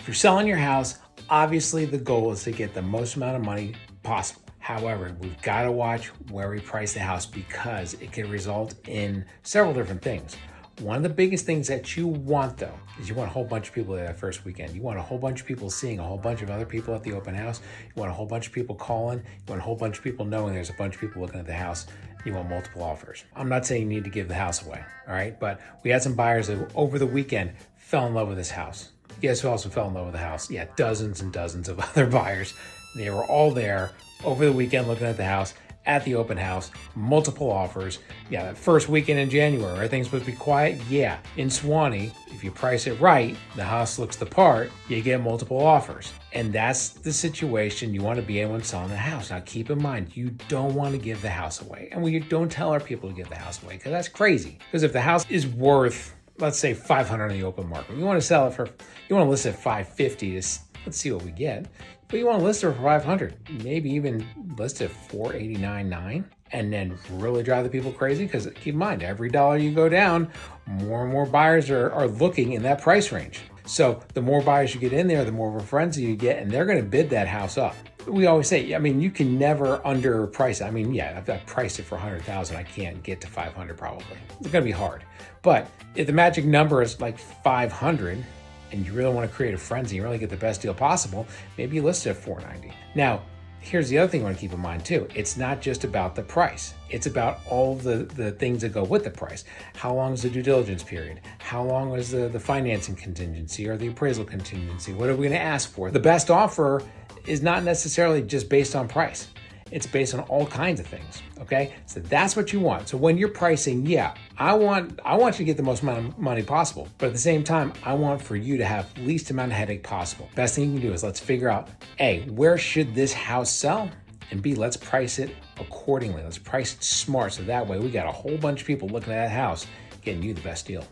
If you're selling your house, obviously the goal is to get the most amount of money possible. However, we've got to watch where we price the house because it can result in several different things. One of the biggest things that you want, though, is you want a whole bunch of people there that first weekend. You want a whole bunch of people seeing a whole bunch of other people at the open house. You want a whole bunch of people calling. You want a whole bunch of people knowing there's a bunch of people looking at the house. You want multiple offers. I'm not saying you need to give the house away, all right? But we had some buyers that over the weekend fell in love with this house. Guess who also fell in love with the house? Yeah, dozens and dozens of other buyers. They were all there over the weekend looking at the house, at the open house, multiple offers. Yeah, that first weekend in January, everything's supposed to be quiet. Yeah, in Swanee, if you price it right, the house looks the part, you get multiple offers. And that's the situation you want to be in when selling the house. Now, keep in mind, you don't want to give the house away. And we don't tell our people to give the house away because that's crazy. Because if the house is worth, let's say, $500 in the open market, you want to sell it for, you want to list it at $550. Let's see what we get. But you want to list it for $500, maybe even list it $489.9, and then really drive the people crazy. Because keep in mind, every dollar you go down, more and more buyers are looking in that price range. So the more buyers you get in there, the more of a frenzy you get, and they're going to bid that house up. We always say, I mean, you can never underprice it. I mean, yeah, if I priced it for $100,000, I can't get to $500 probably. It's going to be hard. But if the magic number is like $500, and you really want to create a frenzy, you really get the best deal possible, maybe you list it at $490. Now, here's the other thing you want to keep in mind too. It's not just about the price. It's about all the things that go with the price. How long is the due diligence period? How long is the financing contingency or the appraisal contingency? What are we going to ask for? The best offer is not necessarily just based on price. It's based on all kinds of things, okay? So that's what you want. So when you're pricing, yeah, I want you to get the most amount of money possible, but at the same time, I want for you to have least amount of headache possible. Best thing you can do is let's figure out, A, where should this house sell? And B, let's price it accordingly. Let's price it smart so that way we got a whole bunch of people looking at that house getting you the best deal.